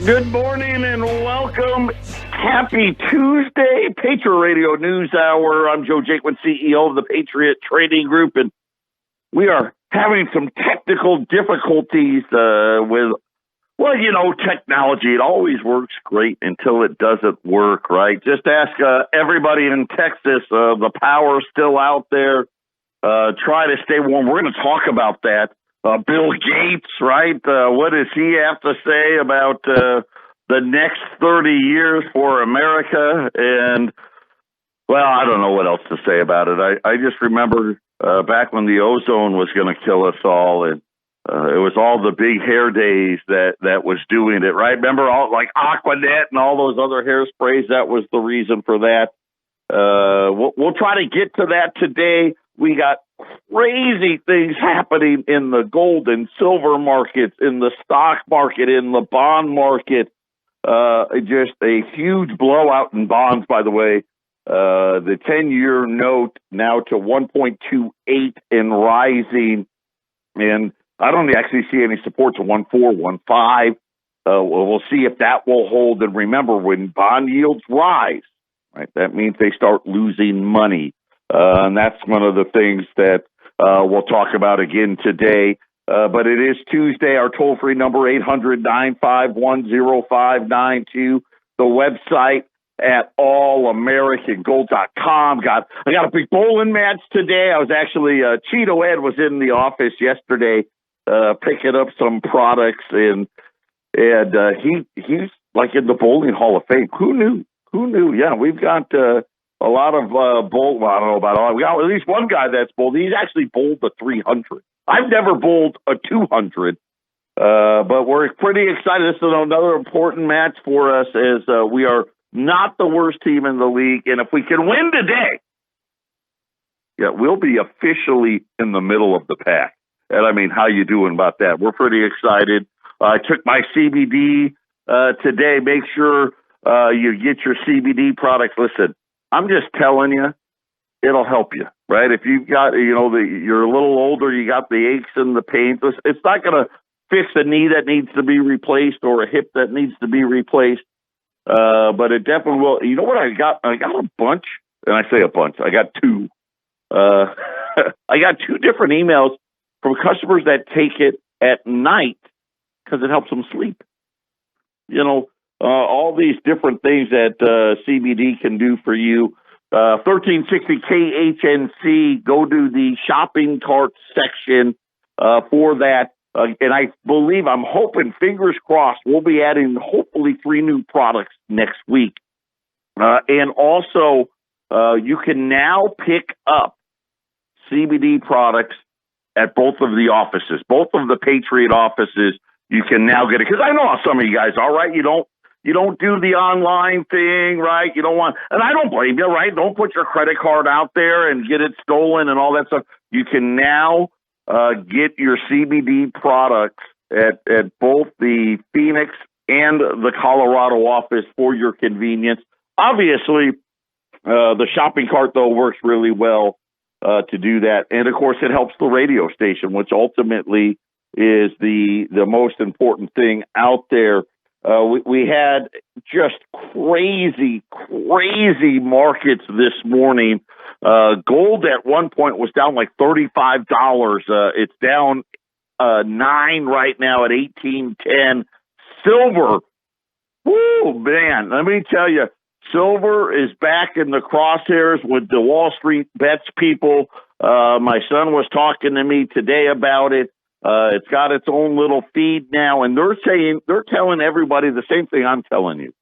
Good morning and welcome. Happy Tuesday, Patriot Radio News Hour. I'm Joe Jaquin, CEO of the Patriot Trading Group, and we are having some technical difficulties with, technology. It always works great until it doesn't work, right? Just ask everybody in Texas. The power's still out there. Try to stay warm. We're going to talk about that. Bill Gates, right? What does he have to say about the next 30 years for America? And, well, I don't know what else to say about it. I just remember back when the ozone was going to kill us all, and it was all the big hair days that was doing it, right? Remember all like Aquanet and all those other hairsprays? That was the reason for that. We'll try to get to that today. We got crazy things happening in the gold and silver markets, in the stock market, in the bond market. Just a huge blowout in bonds, by the way. The 10-year note now to 1.28 and rising. And I don't actually see any support to 1.4, 1.5. We'll see if that will hold. And remember, when bond yields rise, right, that means they start losing money. And that's one of the things that we'll talk about again today. But it is Tuesday. Our toll-free number, 800-951-0592. The website at allamericangold.com. I got a big bowling match today. I was actually, Cheeto Ed was in the office yesterday picking up some products, and he's like in the Bowling Hall of Fame. Who knew? Yeah, we've got a lot of bowl. Well, I don't know about all. We got at least one guy that's bowled. He's actually bowled the 300. I've never bowled a 200, but we're pretty excited. This is another important match for us, as we are not the worst team in the league, and if we can win today, yeah, we'll be officially in the middle of the pack. And I mean, how you doing about that? We're pretty excited. I took my CBD today. Make sure you get your CBD products. Listen, I'm just telling you, it'll help you, right? If you've got, you're a little older, you got the aches and the pains. It's not going to fix a knee that needs to be replaced or a hip that needs to be replaced, but it definitely will. You know what I got? I got a bunch, and I say a bunch. I got two. I got two different emails from customers that take it at night because it helps them sleep. All these different things that CBD can do for you. 1360 KHNC, go to the shopping cart section for that. And I believe, I'm hoping, fingers crossed, we'll be adding hopefully 3 new products next week. And also, you can now pick up CBD products at both of the offices, both of the Patriot offices. You can now get it, because I know how some of you guys are, right? You don't do the online thing, right? You don't want, and I don't blame you, right? Don't put your credit card out there and get it stolen and all that stuff. You can now get your CBD products at both the Phoenix and the Colorado office for your convenience. Obviously, the shopping cart, though, works really well to do that. And, of course, it helps the radio station, which ultimately is the most important thing out there. We had just crazy markets this morning. Gold at one point was down like $35. It's down 9 right now at $18.10. Silver, whoo, man, let me tell you, silver is back in the crosshairs with the Wall Street bets people. My son was talking to me today about it. It's got its own little feed now, and they're telling everybody the same thing I'm telling you.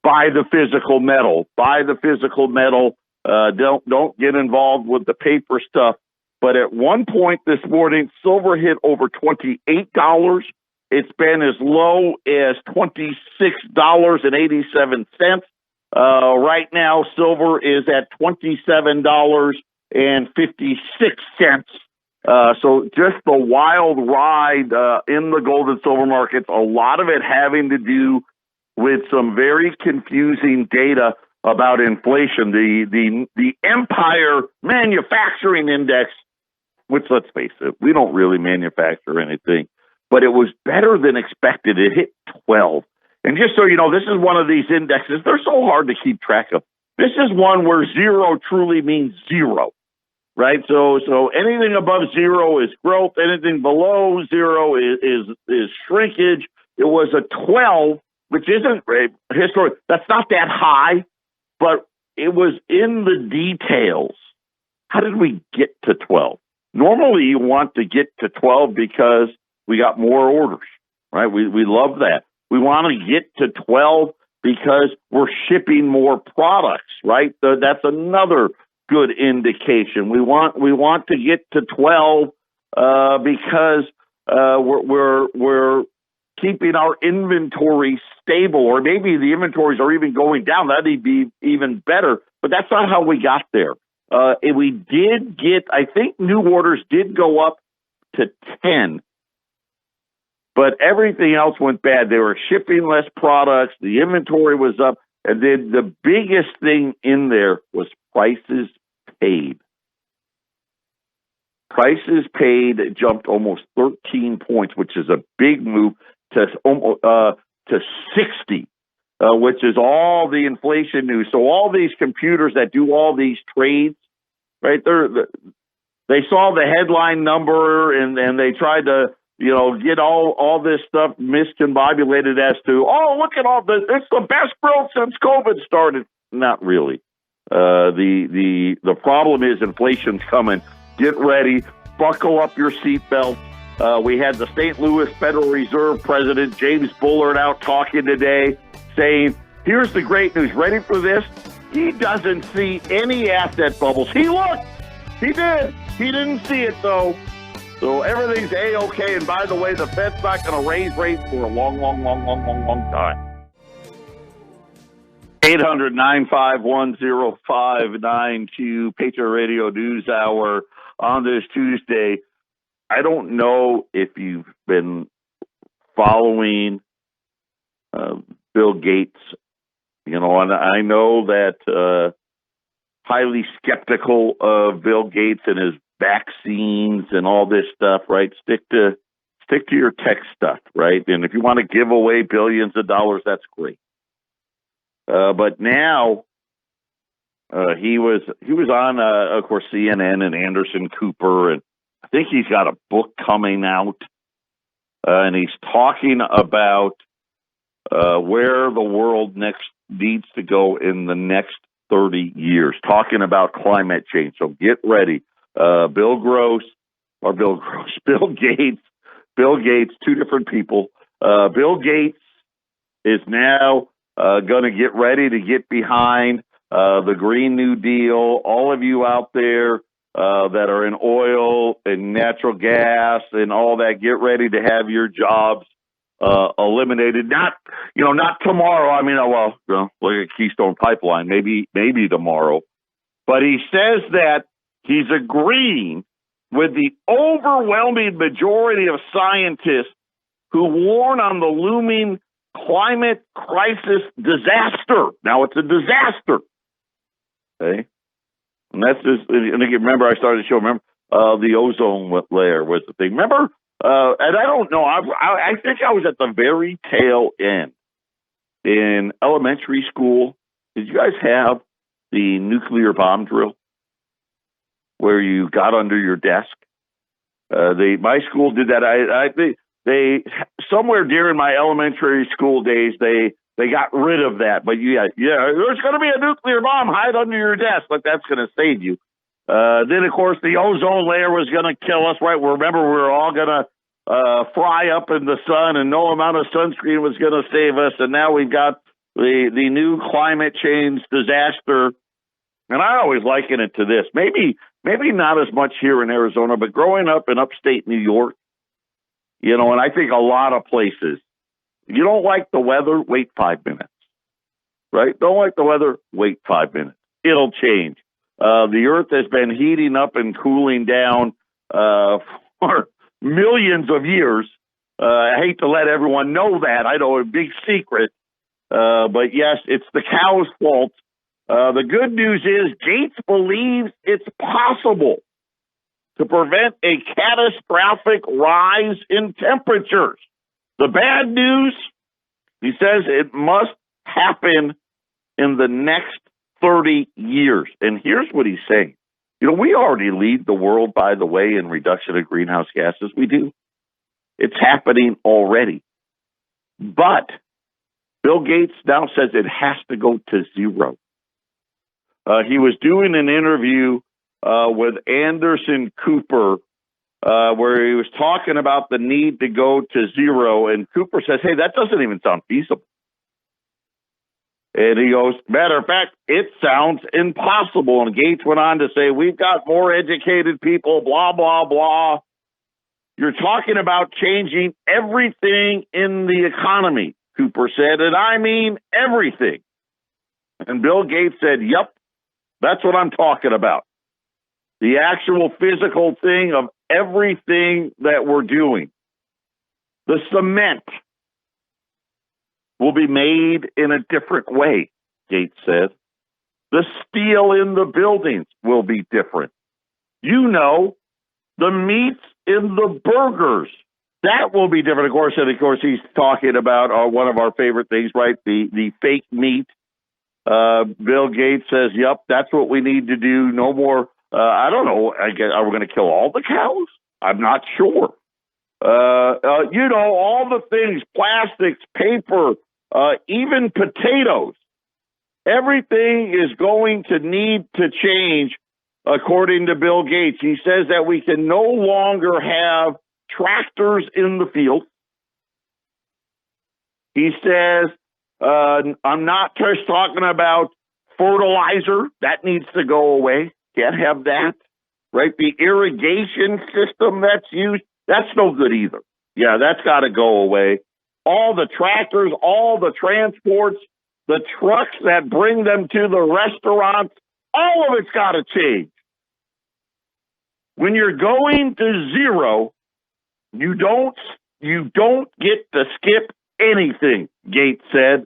Buy the physical metal. Buy the physical metal. Don't get involved with the paper stuff. But at one point this morning, silver hit over $28. It's been as low as $26.87. Right now, silver is at $27.56. So just the wild ride in the gold and silver markets, a lot of it having to do with some very confusing data about inflation. The Empire Manufacturing Index, which, let's face it, we don't really manufacture anything, but it was better than expected. It hit 12. And just so you know, this is one of these indexes. They're so hard to keep track of. This is one where zero truly means zero, right? So anything above zero is growth. Anything below zero is shrinkage. It was a 12, which isn't historic. That's not that high, but it was in the details. How did we get to 12? Normally, you want to get to 12 because we got more orders, right? We love that. We want to get to 12 because we're shipping more products, right? That's another good indication. We want to get to 12 because we're keeping our inventory stable, or maybe the inventories are even going down. That'd be even better. But that's not how we got there. We did get, I think, new orders did go up to 10. But everything else went bad. They were shipping less products. The inventory was up. And then the biggest thing in there was prices paid. Prices paid jumped almost 13 points, which is a big move to 60, which is all the inflation news. So all these computers that do all these trades, right, they saw the headline number and they tried to, get all this stuff miscombobulated as to, oh, look at all this. It's the best growth since COVID started. Not really. The problem is inflation's coming. Get ready. Buckle up your seatbelt. We had the St. Louis Federal Reserve President, James Bullard, out talking today saying, here's the great news. Ready for this? He doesn't see any asset bubbles. He looked. He did. He didn't see it, though. So everything's A-okay. And by the way, the Fed's not going to raise rates for a long time. 800-951-0592, Patriot Radio News Hour on this Tuesday. I don't know if you've been following Bill Gates, and I know that highly skeptical of Bill Gates and his vaccines and all this stuff, right? Stick to your tech stuff, right? And if you want to give away billions of dollars, that's great. But now he was on, of course, CNN and Anderson Cooper, and I think he's got a book coming out, and he's talking about where the world next needs to go in the next 30 years, talking about climate change. So get ready. Bill Gates, two different people. Bill Gates is now going to get ready to get behind the Green New Deal. All of you out there that are in oil and natural gas and all that, get ready to have your jobs eliminated. Not tomorrow. I mean, look at Keystone Pipeline, maybe tomorrow. But he says that he's agreeing with the overwhelming majority of scientists who warn on the looming climate crisis disaster. Now it's a disaster. Okay. And that's just, and again, remember I started the show, the ozone layer was the thing. Remember, and I don't know, I think I was at the very tail end in elementary school. Did you guys have the nuclear bomb drill where you got under your desk? My school did that. They somewhere during my elementary school days, they got rid of that. But yeah, there's going to be a nuclear bomb. Hide under your desk. Like that's going to save you. Then of course the ozone layer was going to kill us. Right? Remember, we were all going to fry up in the sun, and no amount of sunscreen was going to save us. And now we've got the new climate change disaster. And I always liken it to this. Maybe not as much here in Arizona, but growing up in upstate New York, and I think a lot of places, you don't like the weather, wait 5 minutes, right? Don't like the weather, wait 5 minutes. It'll change. The earth has been heating up and cooling down for millions of years. I hate to let everyone know that. I know a big secret. But yes, it's the cow's fault. The good news is Gates believes it's possible to prevent a catastrophic rise in temperatures. The bad news, He says it must happen in the next 30 years. And here's what he's saying. We already lead the world, by the way, in reduction of greenhouse gases. We do. It's happening already. But Bill Gates now says it has to go to zero. He was doing an interview with Anderson Cooper where he was talking about the need to go to zero, and Cooper says, hey, that doesn't even sound feasible. And he goes, matter of fact, it sounds impossible. And Gates went on to say, we've got more educated people, blah, blah, blah. You're talking about changing everything in the economy, Cooper said, and I mean everything. And Bill Gates said, yep, that's what I'm talking about. The actual physical thing of everything that we're doing. The cement will be made in a different way, Gates said. The steel in the buildings will be different. The meats in the burgers, that will be different. Of course, he's talking about one of our favorite things, right? The fake meat. Bill Gates says, yep, that's what we need to do. No more. I don't know. I guess, are we going to kill all the cows? I'm not sure. All the things, plastics, paper, even potatoes, everything is going to need to change, according to Bill Gates. He says that we can no longer have tractors in the field. He says, I'm not just talking about fertilizer. That needs to go away. Can't have that, right? The irrigation system that's used, that's no good either. Yeah, that's got to go away. All the tractors, all the transports, the trucks that bring them to the restaurants, all of it's got to change. When you're going to zero, you don't get to skip anything, Gates said.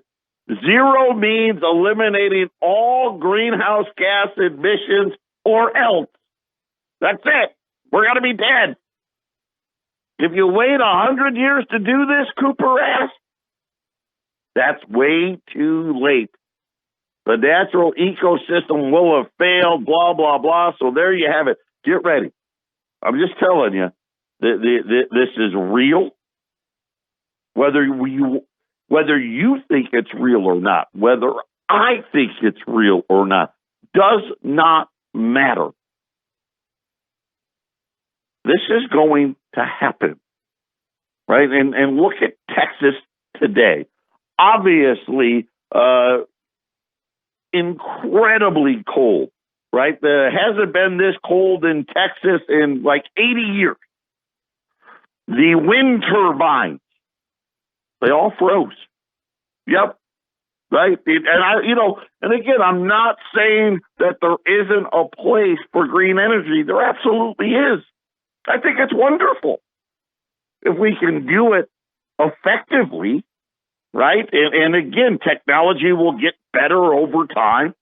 Zero means eliminating all greenhouse gas emissions or else. That's it. We're going to be dead. If you wait 100 years to do this, Cooper asked, that's way too late. The natural ecosystem will have failed, blah, blah, blah. So there you have it. Get ready. I'm just telling you, this is real. Whether you think it's real or not, whether I think it's real or not, does not matter. This is going to happen, right? And look at Texas today. Obviously, incredibly cold, right? There hasn't been this cold in Texas in like 80 years. The wind turbines, they all froze. Yep. Right. And again, I'm not saying that there isn't a place for green energy. There absolutely is. I think it's wonderful if we can do it effectively, right? And again, technology will get better over time.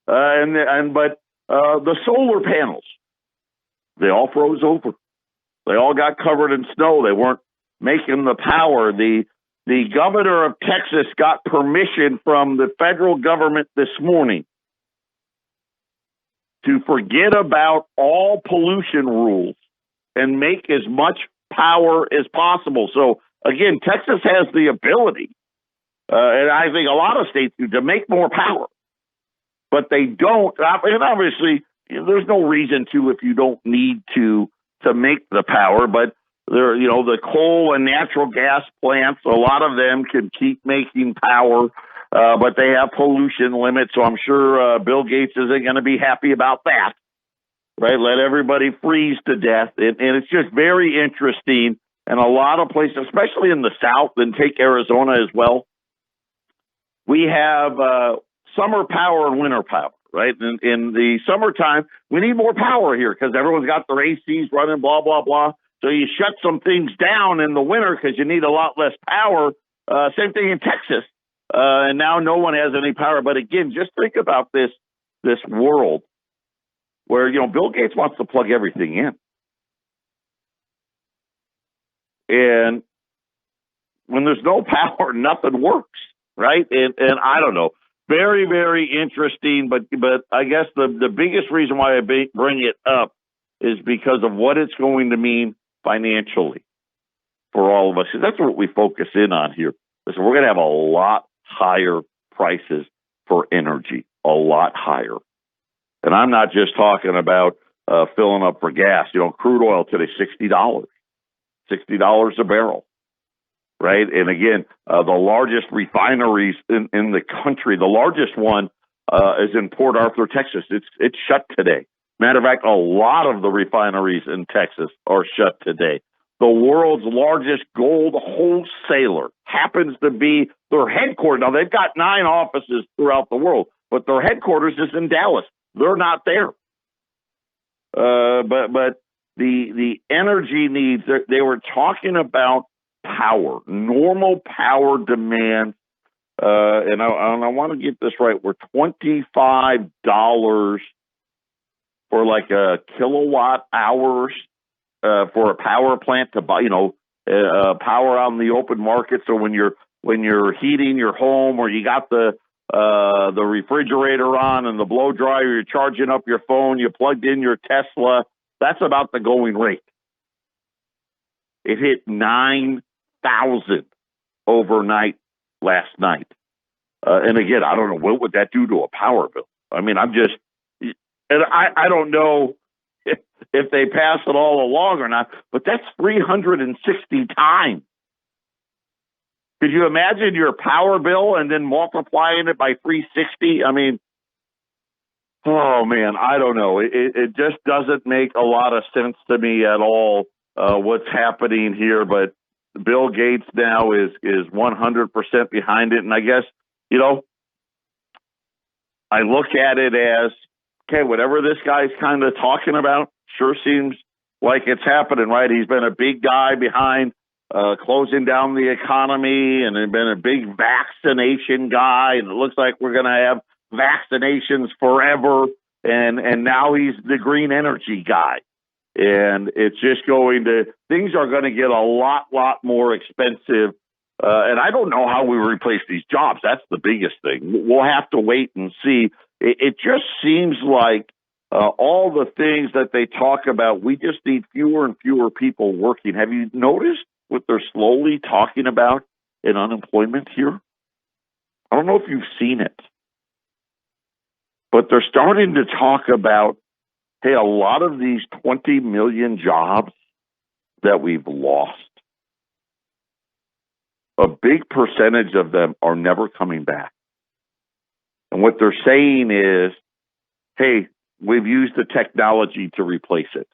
But the solar panels, they all froze over. They all got covered in snow. They weren't making the power. The governor of Texas got permission from the federal government this morning to forget about all pollution rules and make as much power as possible. So again, Texas has the ability, and I think a lot of states do, to make more power, but they don't. And obviously, there's no reason to if you don't need to make the power. But there, the coal and natural gas plants, a lot of them can keep making power, but they have pollution limits. So I'm sure Bill Gates isn't going to be happy about that. Right, let everybody freeze to death, and it's just very interesting. And a lot of places, especially in the South, and take Arizona as well, we have summer power and winter power. Right, in the summertime, we need more power here because everyone's got their ACs running, blah blah blah. So you shut some things down in the winter because you need a lot less power. Same thing in Texas, and now no one has any power. But again, just think about this world where, Bill Gates wants to plug everything in. And when there's no power, nothing works, right? And I don't know. Very, very interesting, but I guess the biggest reason why I bring it up is because of what it's going to mean financially for all of us. That's what we focus in on here. Listen, we're going to have a lot higher prices for energy, a lot higher. And I'm not just talking about filling up for gas. You know, crude oil today, $60 a barrel. Right. And again, the largest refineries in the country, the largest one is in Port Arthur, Texas. It's shut today. Matter of fact, a lot of the refineries in Texas are shut today. The world's largest gold wholesaler happens to be their headquarters. Now, they've got 9 offices throughout the world, but their headquarters is in Dallas. They're not there. But the energy needs, they were talking about power, normal power demand, and I want to get this right. We're $25 for like a kilowatt hours for a power plant to buy, power on the open market. So when you're heating your home, or you got the refrigerator on and the blow dryer, you're charging up your phone, you plugged in your Tesla. That's about the going rate. It hit 9,000 overnight last night. And again, I don't know, what would that do to a power bill? I mean, I don't know if they pass it all along or not, but that's 360 times. Could you imagine your power bill and then multiplying it by 360? I mean, oh man, I don't know. It just doesn't make a lot of sense to me at all, what's happening here, but Bill Gates now is 100% behind it. And I guess, I look at it as, okay, whatever this guy's kind of talking about sure seems like it's happening, right? He's been a big guy behind closing down the economy, and he's been a big vaccination guy. And it looks like we're going to have vaccinations forever. And now he's the green energy guy. And it's just things are going to get a lot more expensive. And I don't know how we replace these jobs. That's the biggest thing. We'll have to wait and see. It just seems like all the things that they talk about, we just need fewer and fewer people working. Have you noticed what they're slowly talking about in unemployment here? I don't know if you've seen it, but they're starting to talk about, hey, a lot of these 20 million jobs that we've lost, a big percentage of them are never coming back. And what they're saying is, hey, we've used the technology to replace it.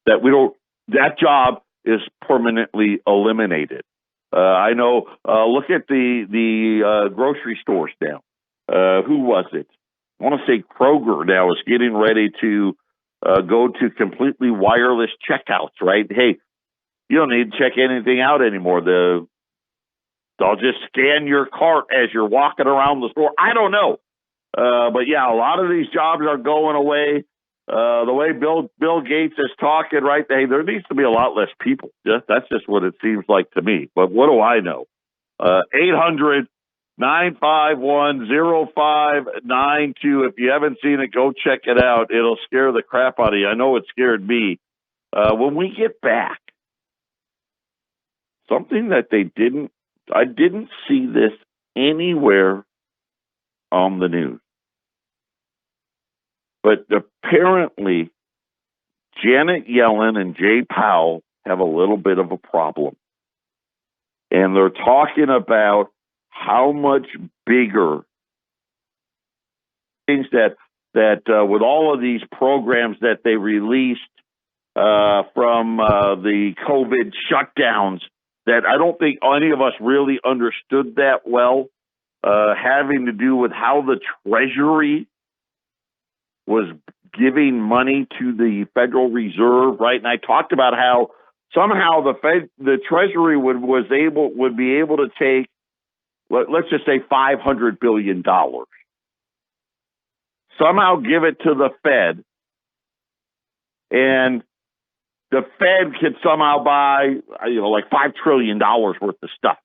That job is permanently eliminated. I know, look at the grocery stores now. Who was it? I want to say Kroger now is getting ready to go to completely wireless checkouts, right? Hey, you don't need to check anything out anymore. They'll just scan your cart as you're walking around the store. I don't know. But yeah, a lot of these jobs are going away. The way Bill Gates is talking, right? Hey, there needs to be a lot less people. That's just what it seems like to me. But what do I know? 800-951-0592. If you haven't seen it, go check it out. It'll scare the crap out of you. I know it scared me. When we get back, something that I didn't see this anywhere on the news. But apparently, Janet Yellen and Jay Powell have a little bit of a problem. And they're talking about how much bigger things that with all of these programs that they released from the COVID shutdowns, that I don't think any of us really understood that well, having to do with how the Treasury was giving money to the Federal Reserve, right? And I talked about how somehow the Treasury would be able to take, let's just say $500 billion, somehow give it to the Fed, and the Fed could somehow buy, like $5 trillion worth of stuff.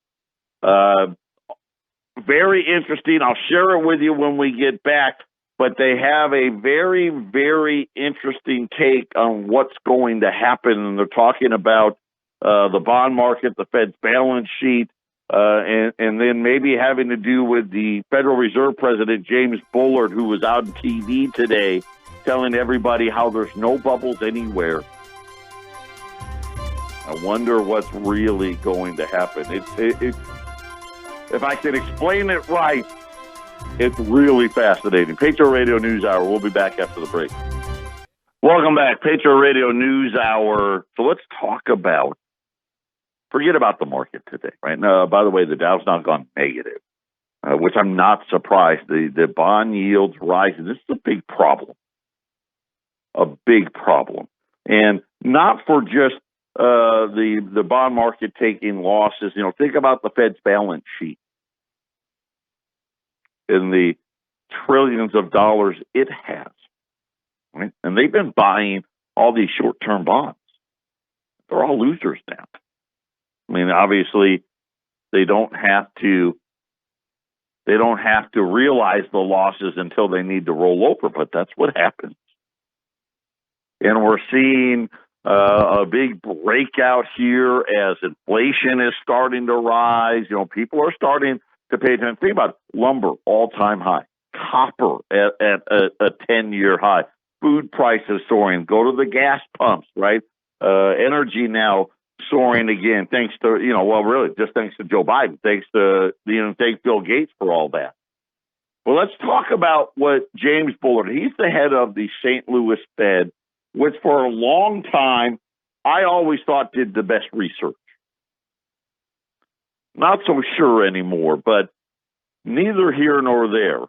Very interesting. I'll share it with you when we get back. But they have a very, very interesting take on what's going to happen. And they're talking about the bond market, the Fed's balance sheet, and then maybe having to do with the Federal Reserve President, James Bullard, who was out on TV today telling everybody how there's no bubbles anywhere. I wonder what's really going to happen. If I can explain it right, it's really fascinating. Patriot Radio News Hour. We'll be back after the break. Welcome back, Patriot Radio News Hour. So let's talk about, forget about the market today, right? Now, by the way, the Dow's not gone negative, which I'm not surprised. The bond yields rising. This is a big problem. A big problem. And not for just the bond market taking losses. Think about the Fed's balance sheet and the trillions of dollars it has, right? And they've been buying all these short-term bonds. They're all losers now. I mean, obviously, they don't have to realize the losses until they need to roll over, but that's what happens. And we're seeing a big breakout here as inflation is starting to rise. People are starting to pay attention. Think about lumber, all-time high. Copper at a 10-year high. Food prices soaring. Go to the gas pumps, right? Energy now soaring again, thanks to, just thanks to Joe Biden. Thanks to, thank Bill Gates for all that. Well, let's talk about what James Bullard, he's the head of the St. Louis Fed, which for a long time I always thought did the best research. Not so sure anymore, but neither here nor there.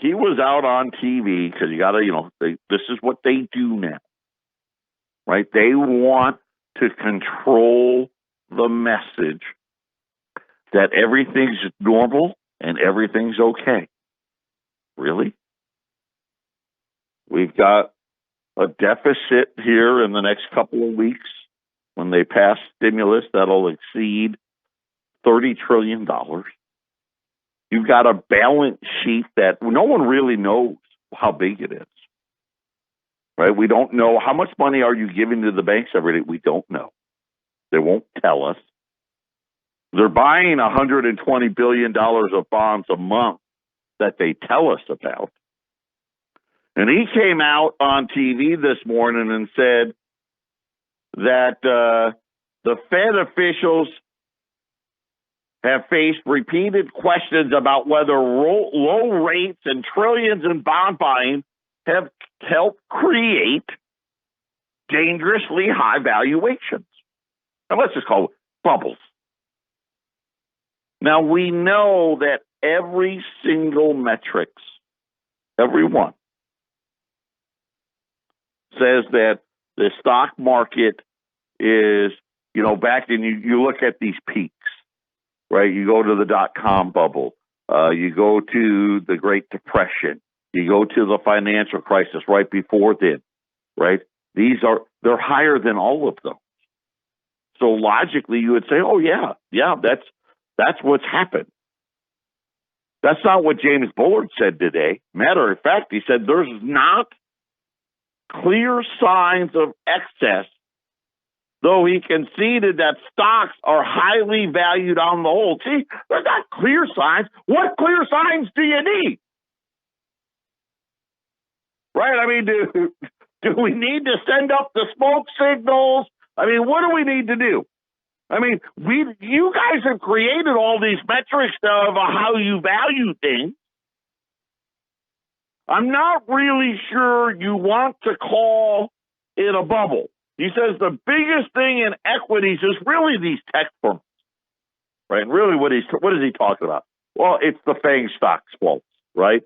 He was out on TV because you got to, this is what they do now, right? They want to control the message that everything's normal and everything's okay. Really? We've got a deficit here in the next couple of weeks when they pass stimulus that'll exceed $30 trillion. You've got a balance sheet that no one really knows how big it is, right? We don't know how much money are you giving to the banks every day. We don't know. They won't tell us. They're buying $120 billion of bonds a month that they tell us about. And he came out on TV this morning and said that the Fed officials have faced repeated questions about whether low rates and trillions in bond buying have helped create dangerously high valuations. And let's just call it bubbles. Now, we know that every single metrics, every one, says that the stock market is, back in, you look at these peaks, right? You go to the dot-com bubble. You go to the Great Depression. You go to the financial crisis right before then, right? They're higher than all of those. So logically, you would say, oh, yeah, that's what's happened. That's not what James Bullard said today. Matter of fact, he said there's not clear signs of excess, though he conceded that stocks are highly valued on the whole. See, there's not clear signs. What clear signs do you need? Right? I mean, do we need to send up the smoke signals? I mean, what do we need to do? I mean, you guys have created all these metrics of how you value things. I'm not really sure you want to call it a bubble. He says the biggest thing in equities is really these tech firms, right? And really, what is he talking about? Well, it's the FANG stocks, folks, right?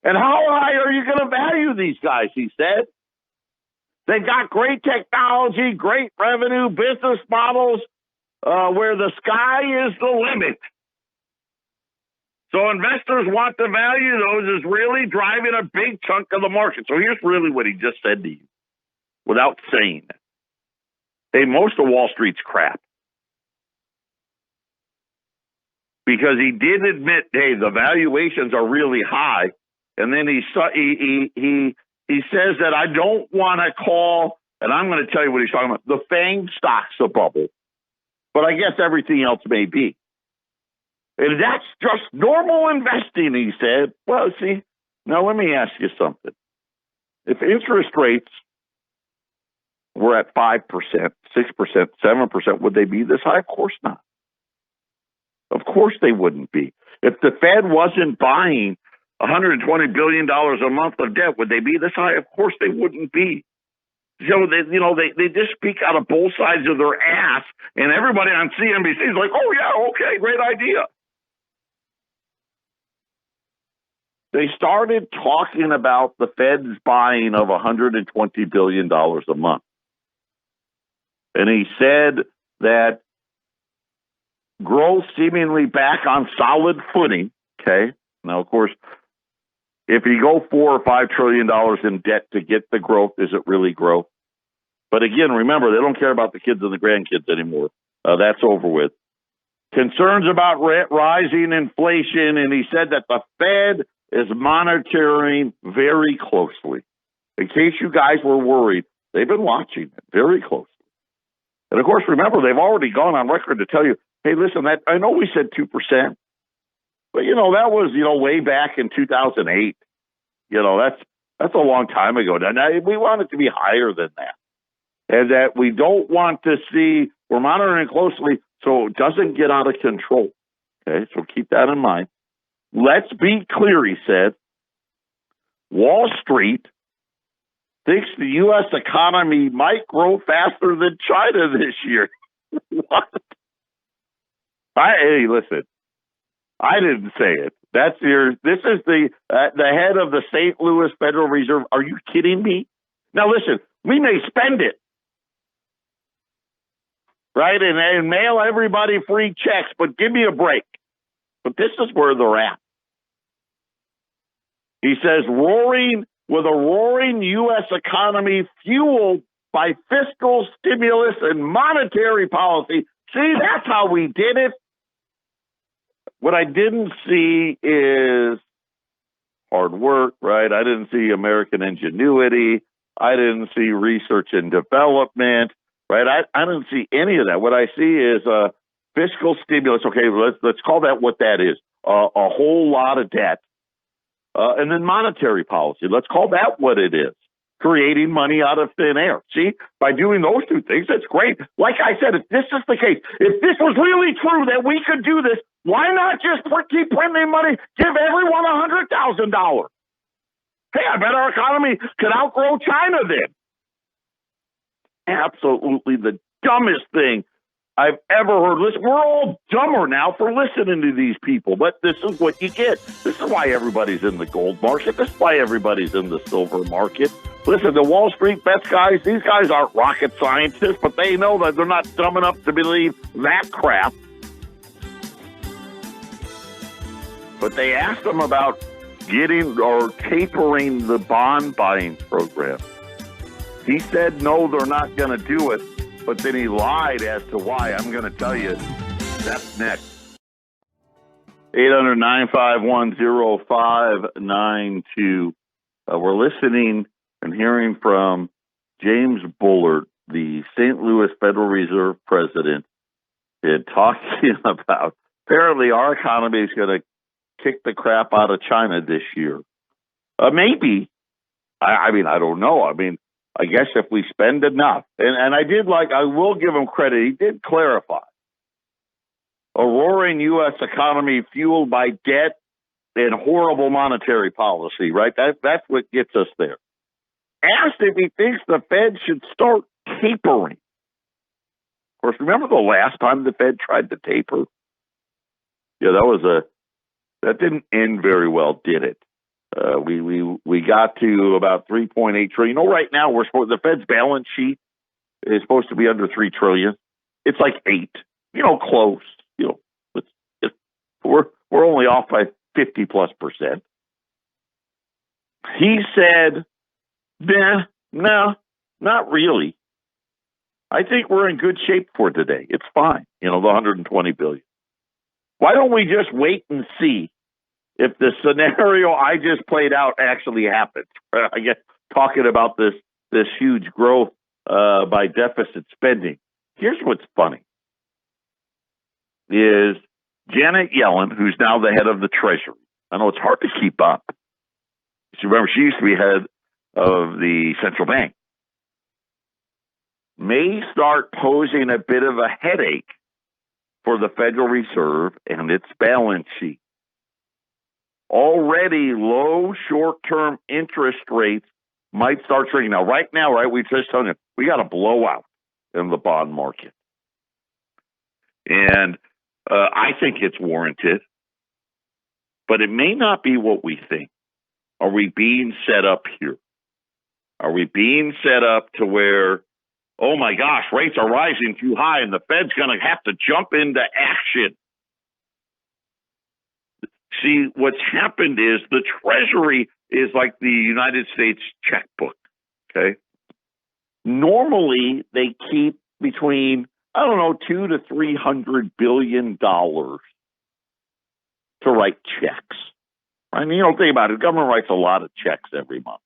And how high are you going to value these guys? He said they got great technology, great revenue, business models, where the sky is the limit. So investors want to value those as really driving a big chunk of the market. So here's really what he just said to you without saying it. Hey, most of Wall Street's crap. Because he did admit, hey, the valuations are really high. And then he says that I don't want to call, and I'm going to tell you what he's talking about, the FANG stocks a bubble. But I guess everything else may be. And that's just normal investing, he said. Well, see, now let me ask you something. If interest rates were at 5%, 6%, 7%, would they be this high? Of course not. Of course they wouldn't be. If the Fed wasn't buying $120 billion a month of debt, would they be this high? Of course they wouldn't be. So they just speak out of both sides of their ass, and everybody on CNBC is like, oh yeah, okay, great idea. They started talking about the Fed's buying of $120 billion a month. And he said that growth seemingly back on solid footing. Okay. Now, of course, if you go $4 or $5 trillion in debt to get the growth, is it really growth? But again, remember, they don't care about the kids and the grandkids anymore. That's over with. Concerns about rising inflation, and he said that the Fed is monitoring very closely. In case you guys were worried, they've been watching it very closely. And of course, remember, they've already gone on record to tell you, hey, listen, I know we said 2%, but, that was, way back in 2008. That's a long time ago. Now, we want it to be higher than that. And that we don't want to see, we're monitoring closely so it doesn't get out of control. Okay, so keep that in mind. Let's be clear, he said. Wall Street thinks the U.S. economy might grow faster than China this year. What? Hey, listen, I didn't say it. This is the head of the St. Louis Federal Reserve. Are you kidding me? Now, listen, we may spend it, right, and mail everybody free checks, but give me a break. But this is where they're at. He says, with a roaring U.S. economy fueled by fiscal stimulus and monetary policy. See, that's how we did it. What I didn't see is hard work, right? I didn't see American ingenuity. I didn't see research and development, right? I didn't see any of that. What I see is fiscal stimulus. Okay, let's call that what that is. A whole lot of debt. And then monetary policy. Let's call that what it is. Creating money out of thin air. See, by doing those two things, that's great. Like I said, if this is the case, if this was really true that we could do this, why not just keep printing money, give everyone $100,000? Hey, I bet our economy could outgrow China then. Absolutely the dumbest thing I've ever heard. Listen, we're all dumber now for listening to these people, but this is what you get. This is why everybody's in the gold market. This is why everybody's in the silver market. Listen, the Wall Street bets guys, these guys aren't rocket scientists, but they know that they're not dumb enough to believe that crap. But they asked them about getting or tapering the bond buying program. He said, no, they're not going to do it. But then he lied as to why. I'm going to tell you. That's next. 800-951-0592. We're listening and hearing from James Bullard, the St. Louis Federal Reserve president, and talking about apparently our economy is going to kick the crap out of China this year. Maybe. I mean, I don't know. I mean, I guess if we spend enough. And I will give him credit. He did clarify. A roaring U.S. economy fueled by debt and horrible monetary policy, right? That's what gets us there. Asked if he thinks the Fed should start tapering. Of course, remember the last time the Fed tried to taper? Yeah, that didn't end very well, did it? We got to about 3.8 trillion. Right now the Fed's balance sheet is supposed to be under 3 trillion. It's like 8. Close. We're only off by 50+%. He said, no, not really. I think we're in good shape for today. It's fine. The 120 billion. Why don't we just wait and see if the scenario I just played out actually happens? I guess talking about this huge growth by deficit spending. Here's what's funny is Janet Yellen, who's now the head of the Treasury. I know it's hard to keep up. Remember, she used to be head of the central bank. May start posing a bit of a headache for the Federal Reserve and its balance sheet. Already low short-term interest rates might start shrinking. Now, right now, we just told you, we got a blowout in the bond market. And I think it's warranted, but it may not be what we think. Are we being set up here? Are we being set up to where, oh my gosh, rates are rising too high and the Fed's going to have to jump into action? See, what's happened is the Treasury is like the United States checkbook, okay? Normally, they keep between, $200 to $300 billion to write checks. I mean, think about it. The government writes a lot of checks every month.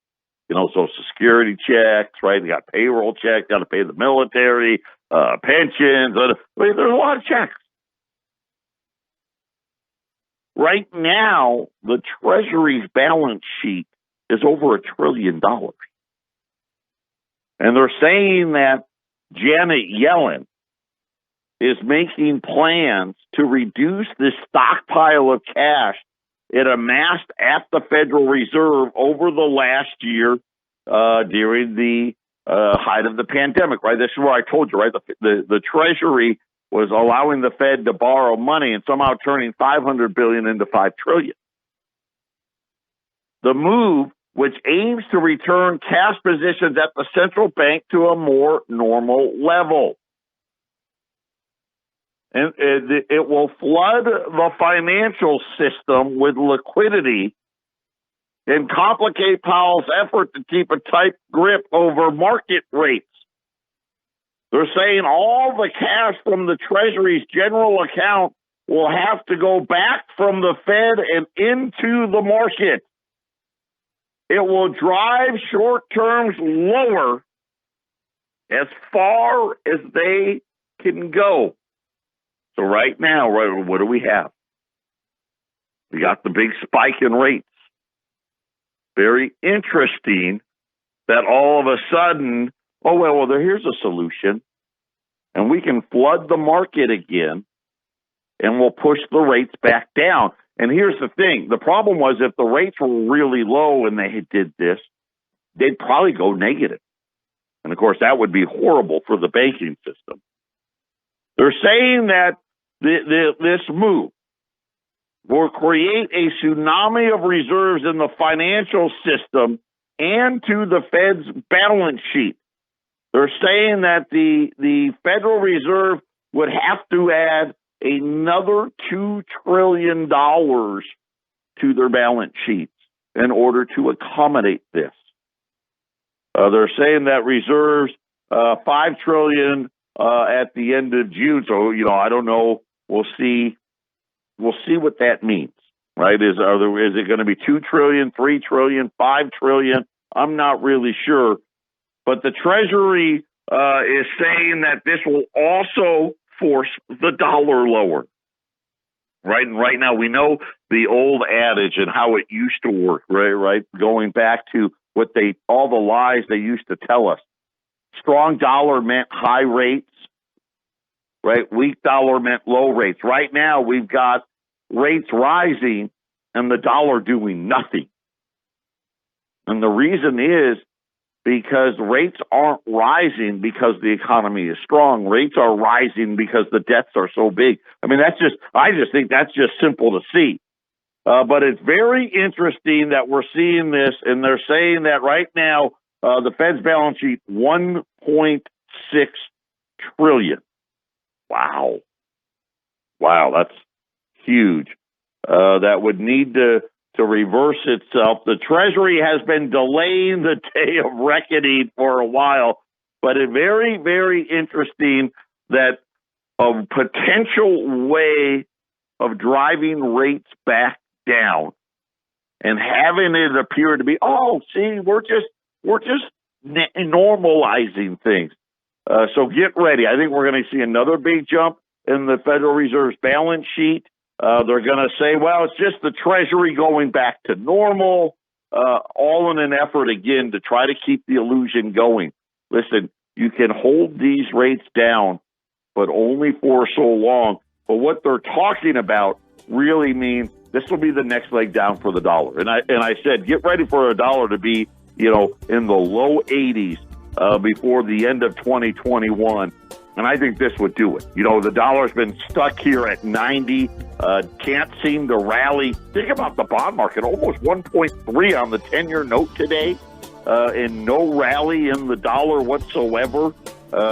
Social Security checks, right? They got payroll checks, got to pay the military, pensions. There's a lot of checks. Right now, the Treasury's balance sheet is over $1 trillion. And they're saying that Janet Yellen is making plans to reduce the stockpile of cash it amassed at the Federal Reserve over the last year during the height of the pandemic, right? This is where I told you, right? The Treasury was allowing the Fed to borrow money and somehow turning $500 billion into $5 trillion. The move, which aims to return cash positions at the central bank to a more normal level. And it will flood the financial system with liquidity and complicate Powell's effort to keep a tight grip over market rates. They're saying all the cash from the Treasury's general account will have to go back from the Fed and into the market. It will drive short terms lower as far as they can go. So right now, what do we have? We got the big spike in rates. Very interesting that all of a sudden, here's a solution. And we can flood the market again, and we'll push the rates back down. And here's the thing. The problem was if the rates were really low and they did this, they'd probably go negative. And, of course, that would be horrible for the banking system. They're saying that this move will create a tsunami of reserves in the financial system and to the Fed's balance sheet. They're saying that the Federal Reserve would have to add another $2 trillion to their balance sheets in order to accommodate this. They're saying that reserves, $5 trillion at the end of June. So, I don't know. We'll see what that means, right? Is it going to be $2 trillion, $3 trillion, $5 trillion? I'm not really sure. But the Treasury is saying that this will also force the dollar lower, right? And right now we know the old adage and how it used to work, right? Going back to all the lies they used to tell us. Strong dollar meant high rates, right? Weak dollar meant low rates. Right now we've got rates rising and the dollar doing nothing. And the reason is because rates aren't rising because the economy is strong. Rates are rising because the debts are so big. I mean, I just think that's just simple to see. But it's very interesting that we're seeing this, and they're saying that right now, the Fed's balance sheet, $1.6 trillion. Wow, that's huge. That would need to reverse itself. The Treasury has been delaying the day of reckoning for a while. But it's very, very interesting that a potential way of driving rates back down and having it appear to be, oh, see, we're just normalizing things. So get ready. I think we're going to see another big jump in the Federal Reserve's balance sheet. They're going to say, well, it's just the Treasury going back to normal, all in an effort, again, to try to keep the illusion going. Listen, you can hold these rates down, but only for so long. But what they're talking about really means this will be the next leg down for the dollar. And I said, get ready for a dollar to be, in the low 80s before the end of 2021. And I think this would do it. The dollar's been stuck here at 90, can't seem to rally. Think about the bond market, almost 1.3 on the 10-year note today, and no rally in the dollar whatsoever.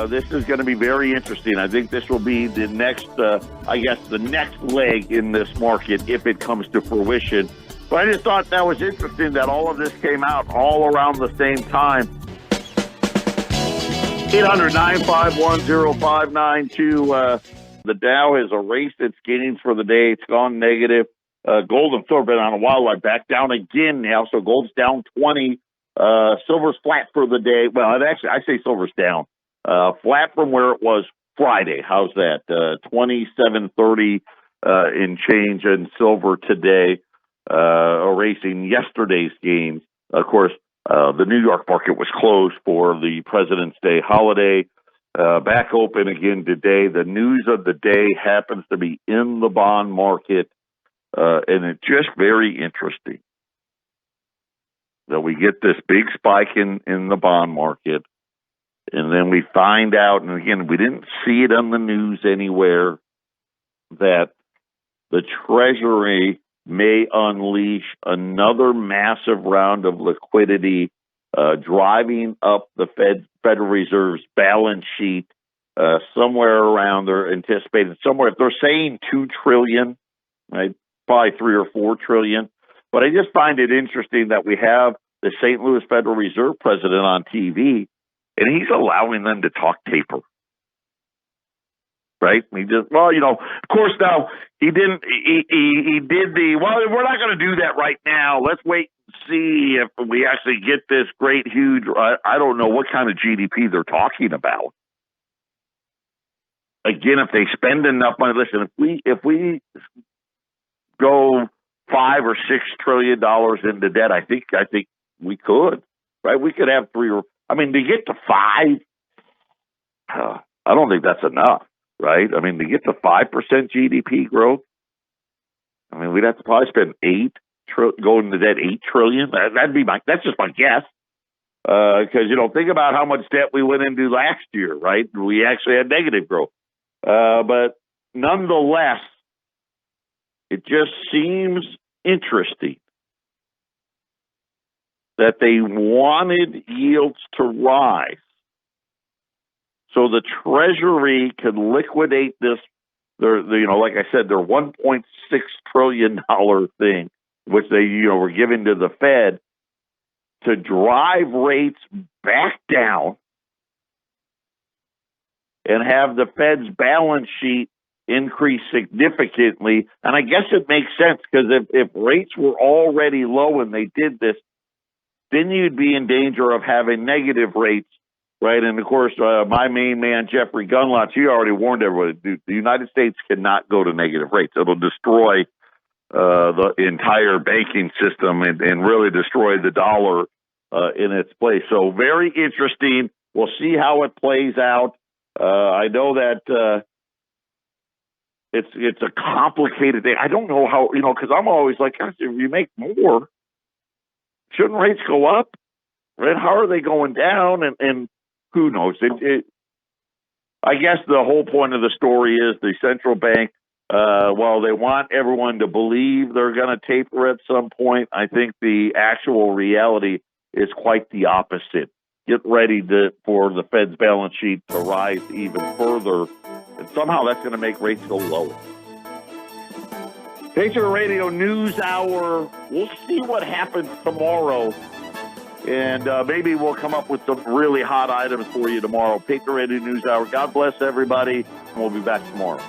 This is going to be very interesting. I think this will be the next, the next leg in this market if it comes to fruition. But I just thought that was interesting that all of this came out all around the same time. 800-951-0592. The Dow has erased its gains for the day. It's gone negative. Gold and silver been on a while, like back down again now. So gold's down 20. Silver's flat for the day. Well, I say silver's down. Flat from where it was Friday. How's that? 27.30 in change in silver today, erasing yesterday's gains. Of course, the New York market was closed for the President's Day holiday. Back open again today. The news of the day happens to be in the bond market, and it's just very interesting that we get this big spike in the bond market, and then we find out, and again, we didn't see it on the news anywhere, that the Treasury may unleash another massive round of liquidity, driving up the Federal Reserve's balance sheet somewhere around, they're anticipating somewhere, they're saying $2 trillion, right? Probably $3 or $4 trillion. But I just find it interesting that we have the St. Louis Federal Reserve president on TV, and he's allowing them to talk taper. Right? He just, of course, now he didn't, he did we're not going to do that right now. Let's wait and see if we actually get this great, huge, I don't know what kind of GDP they're talking about. Again, if they spend enough money, listen, if we go $5 or $6 trillion into debt, I think we could, right? We could have to get to 5, I don't think that's enough. Right? To get to 5% GDP growth, we'd have to probably spend go into debt $8 trillion. That's just my guess. Because, think about how much debt we went into last year, right? We actually had negative growth. But nonetheless, it just seems interesting that they wanted yields to rise, so the Treasury could liquidate this, like I said, their $1.6 trillion thing, which they, were giving to the Fed, to drive rates back down and have the Fed's balance sheet increase significantly. And I guess it makes sense, because if rates were already low and they did this, then you'd be in danger of having negative rates. Right, and of course, my main man, Jeffrey Gunlotch, he already warned everybody, the United States cannot go to negative rates. It'll destroy the entire banking system and really destroy the dollar in its place. So very interesting. We'll see how it plays out. I know that it's a complicated thing. I don't know how, because I'm always like, gosh, if you make more, shouldn't rates go up? Right? How are they going down? And who knows? I guess the whole point of the story is the central bank, while they want everyone to believe they're going to taper at some point, I think the actual reality is quite the opposite. Get ready for the Fed's balance sheet to rise even further, and somehow that's going to make rates go lower. Patriot Radio News Hour. We'll see what happens tomorrow. And maybe we'll come up with some really hot items for you tomorrow. Paper Ready News Hour. God bless everybody. And we'll be back tomorrow.